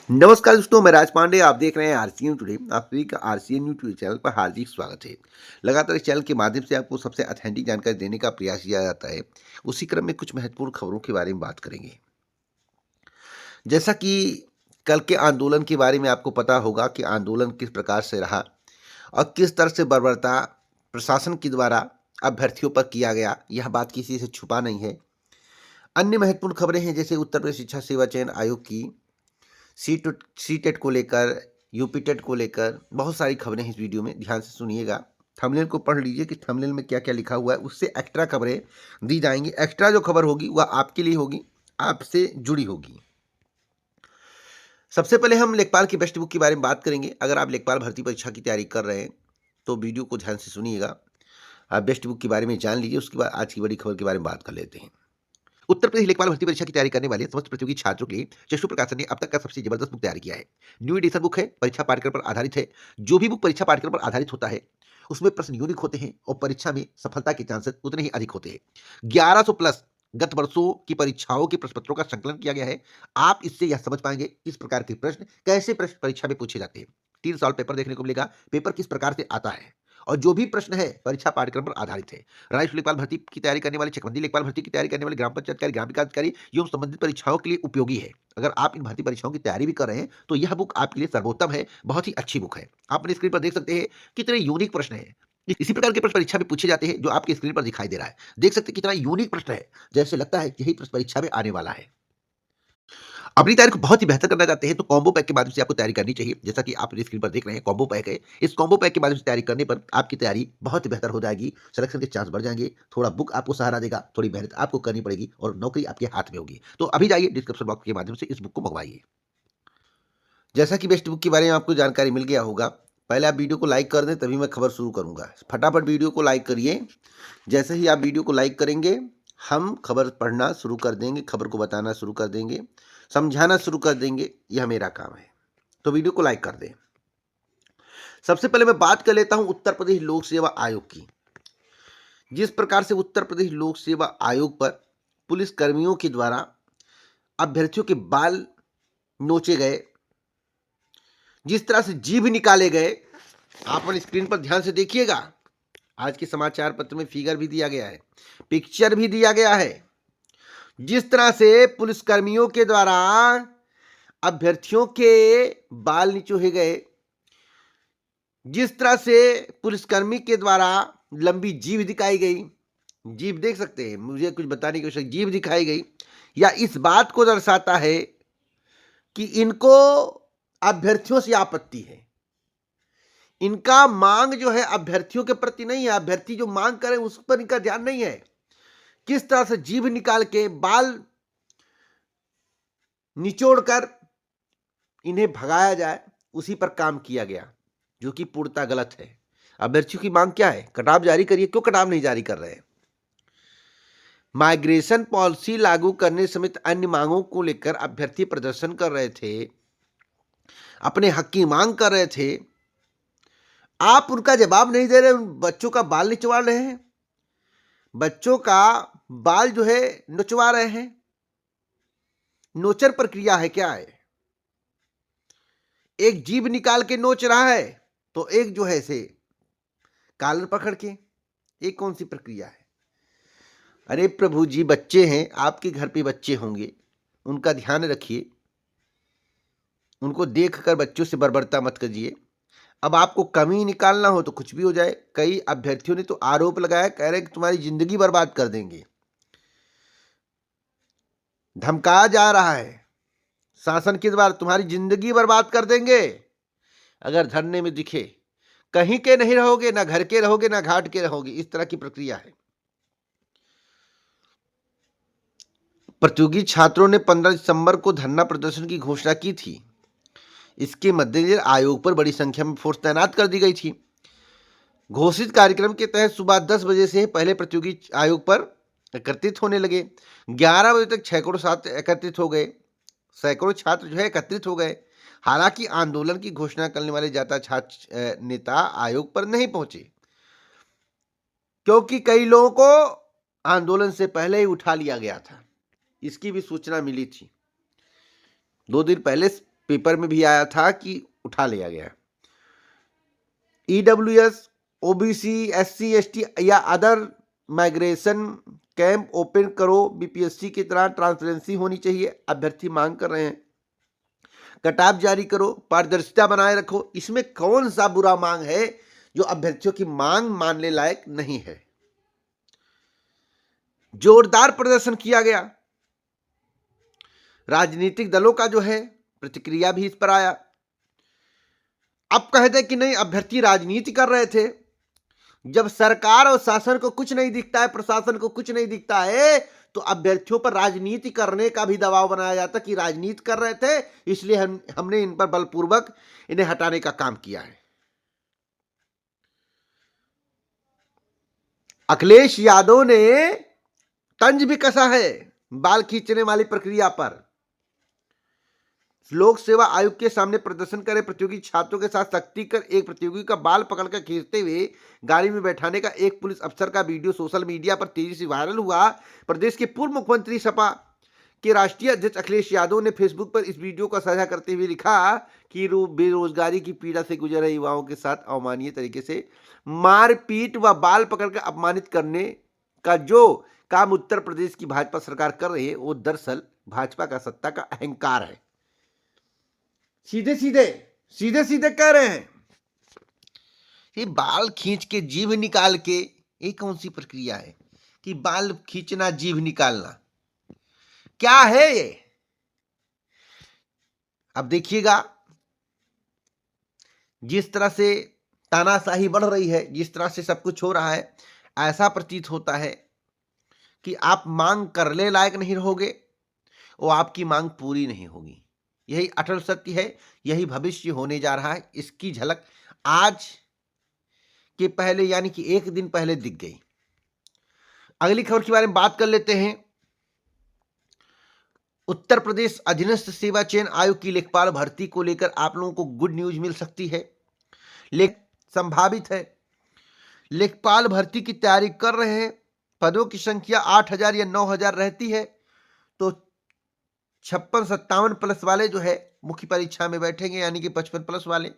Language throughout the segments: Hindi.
नमस्कार दोस्तों, मैं राज पांडे। आप देख रहे हैं आरसीएन टुडे। आप सभी का आरसीएन न्यूज चैनल पर हार्दिक स्वागत है। लगातार इस चैनल के माध्यम से आपको सबसे ऑथेंटिक जानकारी देने का प्रयास किया जाता है। उसी क्रम में कुछ महत्वपूर्ण खबरों के बारे में बात करेंगे। जैसा कि कल के आंदोलन के बारे में आपको पता होगा कि आंदोलन किस प्रकार से रहा और किस तरह से बर्बरता प्रशासन के द्वारा अभ्यर्थियों पर किया गया, यह बात किसी से छुपा नहीं है। अन्य महत्वपूर्ण खबरें हैं, जैसे उत्तर प्रदेश शिक्षा सेवा चयन आयोग की सी टेट को लेकर, यूपी टेट को लेकर बहुत सारी खबरें हैं। इस वीडियो में ध्यान से सुनिएगा। थंबनेल को पढ़ लीजिए कि थंबनेल में क्या क्या लिखा हुआ है। उससे एक्स्ट्रा खबरें दी जाएंगी। एक्स्ट्रा जो खबर होगी वह आपके लिए होगी, आपसे जुड़ी होगी। सबसे पहले हम लेखपाल की बेस्ट बुक के बारे में बात करेंगे। अगर आप लेखपाल भर्ती परीक्षा की तैयारी कर रहे हैं तो वीडियो को ध्यान से सुनिएगा। आप बेस्ट बुक के बारे में जान लीजिए। उसके बाद आज की बड़ी खबर के बारे में बात कर लेते हैं। उत्तर प्रदेश लेखपाल भर्ती परीक्षा की तैयारी करने वाले समस्त प्रतियोगी छात्रों के लिए चक्षु प्रकाशन ने अब तक का सबसे जबरदस्त बुक तैयार किया है। न्यू एडिशन बुक है, परीक्षा पाठ्यक्रम पर आधारित है। जो भी बुक परीक्षा पाठ्यक्रम पर आधारित होता है उसमें प्रश्न यूनिक होते हैं और परीक्षा में सफलता के चांसेस उतने ही अधिक होते हैं। 1100 प्लस गत वर्षों की परीक्षाओं के प्रश्न पत्रों का संकलन किया गया है। आप इससे यह समझ पाएंगे किस प्रकार के प्रश्न, कैसे प्रश्न परीक्षा में पूछे जाते हैं। 3 साल पेपर देखने को मिलेगा। पेपर किस प्रकार से आता है और जो भी प्रश्न है परीक्षा पाठ्यक्रम पर आधारित है। राजस्व लेखपाल भर्ती की तैयारी करने वाले, चकबंदी लेखपाल भर्ती की तैयारी करने वाले, ग्राम पंचायत अधिकारी, ग्राम विकास अधिकारी एवं संबंधित परीक्षाओं के लिए उपयोगी है। अगर आप इन भर्ती परीक्षाओं की तैयारी भी कर रहे हैं तो यह बुक आपके लिए सर्वोत्तम है। बहुत ही अच्छी बुक है। आप अपनी स्क्रीन पर देख सकते हैं कितने यूनिक प्रश्न है। इसी प्रकार के प्रश्न परीक्षा में पूछे जाते हैं जो आपकी स्क्रीन पर दिखाई दे रहा है। देख सकते हैं कितना यूनिक प्रश्न है, जैसे लगता है यही प्रश्न परीक्षा में आने वाला है। अपनी तैयारी को बहुत ही बेहतर करना चाहते हैं तो कॉम्बो पैक के माध्यम से आपको तैयारी करनी चाहिए। जैसा कि आप स्क्रीन पर देख रहे हैं, कॉम्बो पैक है। इस कॉम्बो पैक के माध्यम से तैयारी करने पर आपकी तैयारी बहुत ही बेहतर हो जाएगी। सिलेक्शन के चांस बढ़ जाएंगे। थोड़ा बुक आपको सहारा देगा, थोड़ी मेहनत आपको करनी पड़ेगी और नौकरी आपके हाथ में होगी। तो अभी जाइए डिस्क्रिप्शन बॉक्स के माध्यम से इस बुक को मंगवाइए। जैसा कि बेस्ट बुक के बारे में आपको जानकारी मिल गया होगा, पहले आप वीडियो को लाइक कर दें तभी मैं खबर शुरू करूंगा। फटाफट वीडियो को लाइक करिए। जैसे ही आप वीडियो को लाइक करेंगे हम खबर पढ़ना शुरू कर देंगे, खबर को बताना शुरू कर देंगे, समझाना शुरू कर देंगे। यह मेरा काम है, तो वीडियो को लाइक कर दें। सबसे पहले मैं बात कर लेता हूं उत्तर प्रदेश लोक सेवा आयोग की। जिस प्रकार से उत्तर प्रदेश लोक सेवा आयोग पर पुलिस कर्मियों के द्वारा अभ्यर्थियों के बाल नोचे गए, जिस तरह से जीभ निकाले गए, आप अपनी स्क्रीन पर ध्यान से देखिएगा। आज के समाचार पत्र में फिगर भी दिया गया है, पिक्चर भी दिया गया है। जिस तरह से पुलिसकर्मियों के द्वारा अभ्यर्थियों के बाल निचोड़े गए, जिस तरह से पुलिसकर्मी के द्वारा लंबी जीभ दिखाई गई, जीभ देख सकते हैं, मुझे कुछ बताने की आवश्यकता, जीभ दिखाई गई, या इस बात को दर्शाता है कि इनको अभ्यर्थियों से आपत्ति है। इनका मांग जो है अभ्यर्थियों के प्रति नहीं है। अभ्यर्थी जो मांग करे उस पर इनका ध्यान नहीं है। किस तरह से जीभ निकाल के बाल निचोड़कर इन्हें भगाया जाए, उसी पर काम किया गया, जो कि पूर्णतः गलत है। अभ्यर्थियों की मांग क्या है? कटाव जारी करिए। क्यों कटाव नहीं जारी कर रहे हैं? माइग्रेशन पॉलिसी लागू करने समेत अन्य मांगों को लेकर अभ्यर्थी प्रदर्शन कर रहे थे, अपने हक की मांग कर रहे थे। आप उनका जवाब नहीं दे रहे, उन बच्चों का बाल निचवा रहे हैं। बच्चों का बाल जो है नोचवा रहे हैं। नोचर प्रक्रिया है, क्या है? एक जीभ निकाल के नोच रहा है तो एक जो है से कॉलर पकड़ के, एक कौन सी प्रक्रिया है? अरे प्रभु जी, बच्चे हैं, आपके घर पे बच्चे होंगे, उनका ध्यान रखिए। उनको देखकर बच्चों से बर्बरता मत करिए। अब आपको कमी निकालना हो तो कुछ भी हो जाए। कई अभ्यर्थियों ने तो आरोप लगाया, कह रहे कि तुम्हारी जिंदगी बर्बाद कर देंगे। धमकाया जा रहा है शासन के द्वारा, तुम्हारी जिंदगी बर्बाद कर देंगे अगर धरने में दिखे। कहीं के नहीं रहोगे, ना घर के रहोगे, ना घाट के रहोगे। इस तरह की प्रक्रिया है। प्रतियोगी छात्रों ने 15 दिसंबर को धरना प्रदर्शन की घोषणा की थी। इसके मद्देनजर आयोग पर बड़ी संख्या में फोर्स तैनात कर दी गई थी। घोषित कार्यक्रम के तहत सुबह 10 बजे से पहले प्रतियोगी आयोग पर एकत्रित होने लगे। 11 बजे तक सैकड़ों छात्र एकत्रित हो गए। सैकड़ों छात्र जो है एकत्रित हो गए। हालांकि आंदोलन की घोषणा करने वाले ज्यादा छात्र नेता आयोग पर नहीं पहुंचे, क्योंकि कई लोगों को आंदोलन से पहले ही उठा लिया गया था। इसकी भी सूचना मिली थी। 2 दिन पहले पेपर में भी आया था कि उठा लिया गया। ईडब्ल्यूएस, ओबीसी, एससी, एसटी या अदर माइग्रेशन कैंप ओपन करो, बीपीएससी की तरह ट्रांसपेरेंसी होनी चाहिए, अभ्यर्थी मांग कर रहे हैं। कटाप जारी करो, पारदर्शिता बनाए रखो। इसमें कौन सा बुरा मांग है जो अभ्यर्थियों की मांग मानने लायक नहीं है? जोरदार प्रदर्शन किया गया। राजनीतिक दलों का जो है प्रतिक्रिया भी इस पर आया। अब कहते कि नहीं, अभ्यर्थी राजनीति कर रहे थे। जब सरकार और शासन को कुछ नहीं दिखता है, प्रशासन को कुछ नहीं दिखता है, तो अभ्यर्थियों पर राजनीति करने का भी दबाव बनाया जाता कि राजनीति कर रहे थे, इसलिए हमने इन पर बलपूर्वक इन्हें हटाने का काम किया है। अखिलेश यादव ने तंज भी कसा है बाल खींचने वाली प्रक्रिया पर। लोक सेवा आयोग के सामने प्रदर्शन करे प्रतियोगी छात्रों के साथ सख्ती कर एक प्रतियोगी का बाल पकड़कर खींचते हुए गाड़ी में बैठाने का एक पुलिस अफसर का वीडियो सोशल मीडिया पर तेजी से वायरल हुआ। प्रदेश के पूर्व मुख्यमंत्री सपा के राष्ट्रीय अध्यक्ष अखिलेश यादव ने फेसबुक पर इस वीडियो का साझा करते हुए लिखा कि बेरोजगारी की पीड़ा से गुजर रहे युवाओं के साथ अमानवीय तरीके से मारपीट व बाल पकड़कर अपमानित करने का जो काम उत्तर प्रदेश की भाजपा सरकार कर रही है, वो दरअसल भाजपा का सत्ता का अहंकार है। सीधे सीधे कह रहे हैं। ये बाल खींच के जीभ निकाल के, ये कौन सी प्रक्रिया है कि बाल खींचना जीभ निकालना? क्या है ये? अब देखिएगा, जिस तरह से तानाशाही बढ़ रही है, जिस तरह से सब कुछ हो रहा है, ऐसा प्रतीत होता है कि आप मांग करने लायक नहीं रहोगे, वो आपकी मांग पूरी नहीं होगी। यही अटल सत्य है, यही भविष्य होने जा रहा है। इसकी झलक आज के पहले, यानी कि एक दिन पहले दिख गई। अगली खबर के बारे में बात कर लेते हैं। उत्तर प्रदेश अधीनस्थ सेवा चयन आयोग की लेखपाल भर्ती को लेकर आप लोगों को गुड न्यूज मिल सकती है। संभावित है, लेखपाल भर्ती की तैयारी कर रहे हैं। पदों की संख्या 8,000 या 9,000 रहती है, तो 56-57 प्लस वाले जो है मुख्य परीक्षा में बैठेंगे, यानी कि 55 प्लस वाले।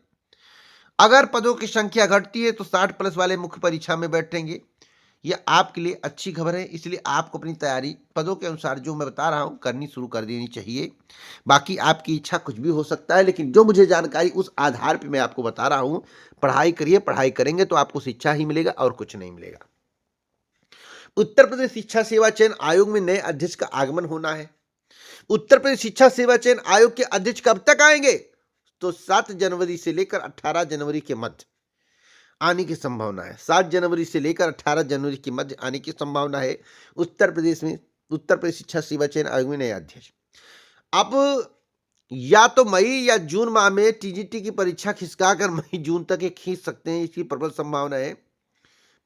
अगर पदों की संख्या घटती है तो 60 प्लस वाले मुख्य परीक्षा में बैठेंगे। यह आपके लिए अच्छी खबर है, इसलिए आपको अपनी तैयारी पदों के अनुसार जो मैं बता रहा हूं करनी शुरू कर देनी चाहिए। बाकी आपकी इच्छा कुछ भी हो सकता है, लेकिन जो मुझे जानकारी उस आधार पर मैं आपको बता रहा हूं। पढ़ाई करिए, पढ़ाई करेंगे तो आपको शिक्षा ही मिलेगा और कुछ नहीं मिलेगा। उत्तर प्रदेश शिक्षा सेवा चयन आयोग में नए अध्यक्ष का आगमन होना है। उत्तर प्रदेश शिक्षा सेवा चयन आयोग के अध्यक्ष कब तक आएंगे? तो 7 जनवरी से लेकर 18 जनवरी के मध्य आने की संभावना है। 7 जनवरी से लेकर 18 जनवरी के मध्य आने की संभावना है उत्तर प्रदेश में, उत्तर प्रदेश शिक्षा सेवा चयन आयोग में नए अध्यक्ष। अब या तो मई या जून माह में टीजीटी की परीक्षा खिसकाकर मई जून तक ये खींच सकते हैं, इसकी प्रबल संभावना है।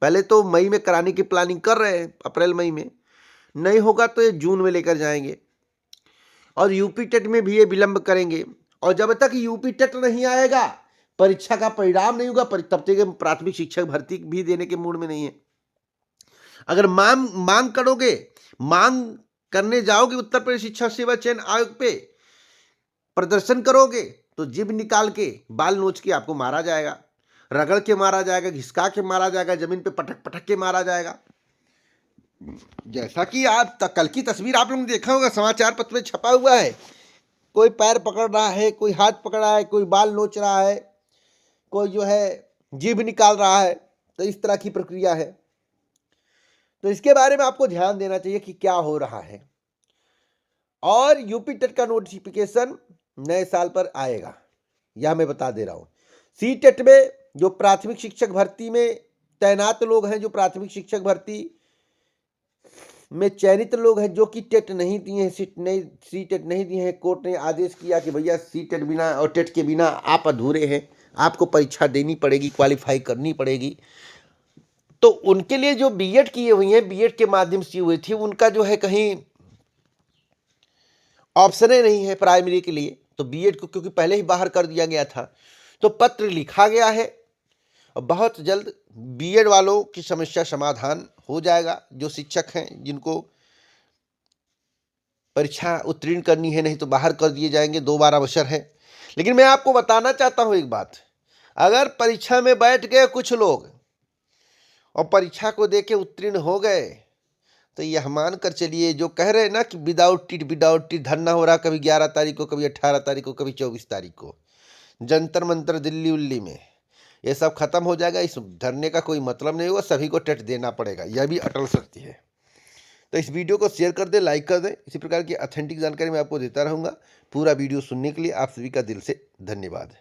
पहले तो मई में कराने की प्लानिंग कर रहे हैं, अप्रैल मई में। नहीं होगा तो ये जून में लेकर जाएंगे। और यूपी टेट में भी ये विलंब करेंगे, और जब तक यूपी टेट नहीं आएगा, परीक्षा का परिणाम नहीं होगा, तब तक प्राथमिक शिक्षक भर्ती भी देने के मूड में नहीं है। अगर मांग करोगे, मांग करने जाओगे उत्तर प्रदेश शिक्षा सेवा चयन आयोग पे, प्रदर्शन करोगे, तो जीभ निकाल के बाल नोच के आपको मारा जाएगा, रगड़ के मारा जाएगा, घिसका के मारा जाएगा, जमीन पे पटक पटक के मारा जाएगा। जैसा कि आप कल की तस्वीर आप लोगों ने देखा होगा, समाचार पत्र में छपा हुआ है। कोई पैर पकड़ रहा है, कोई हाथ पकड़ रहा है, कोई बाल नोच रहा है, कोई जो है जीभ निकाल रहा है। तो इस तरह की प्रक्रिया है। तो इसके बारे में आपको ध्यान देना चाहिए कि क्या हो रहा है। और यूपी टेट का नोटिफिकेशन नए साल पर आएगा, यह मैं बता दे रहा हूं। सी टेट में जो प्राथमिक शिक्षक भर्ती में तैनात लोग हैं, जो प्राथमिक शिक्षक भर्ती में चयनित लोग हैं, जो कि टेट नहीं दिए हैं, सी टेट नहीं दिए हैं, कोर्ट ने आदेश किया कि भैया सी टेट बिना और टेट के बिना आप अधूरे हैं, आपको परीक्षा देनी पड़ेगी, क्वालिफाई करनी पड़ेगी। तो उनके लिए जो बीएड किए हुए हैं, बीएड के माध्यम से हुए थे, उनका जो है कहीं ऑप्शन नहीं है प्राइमरी के लिए, तो बीएड को क्योंकि पहले ही बाहर कर दिया गया था, तो पत्र लिखा गया है और बहुत जल्द बीएड वालों की समस्या समाधान हो जाएगा। जो शिक्षक हैं जिनको परीक्षा उत्तीर्ण करनी है, नहीं तो बाहर कर दिए जाएंगे, 2 बार अवसर है। लेकिन मैं आपको बताना चाहता हूं एक बात, अगर परीक्षा में बैठ गए कुछ लोग और परीक्षा को देके उत्तीर्ण हो गए, तो यह मान कर चलिए जो कह रहे हैं ना कि विदाउट टीट धरना हो रहा, कभी 11 तारीख को, कभी 18 तारीख को, कभी 24 तारीख को, जंतर मंतर दिल्ली उल्ली में, ये सब खत्म हो जाएगा। इस धरने का कोई मतलब नहीं होगा, सभी को टेट देना पड़ेगा, यह भी अटल सत्य है। तो इस वीडियो को शेयर कर दें, लाइक कर दें। इसी प्रकार की ऑथेंटिक जानकारी मैं आपको देता रहूँगा। पूरा वीडियो सुनने के लिए आप सभी का दिल से धन्यवाद।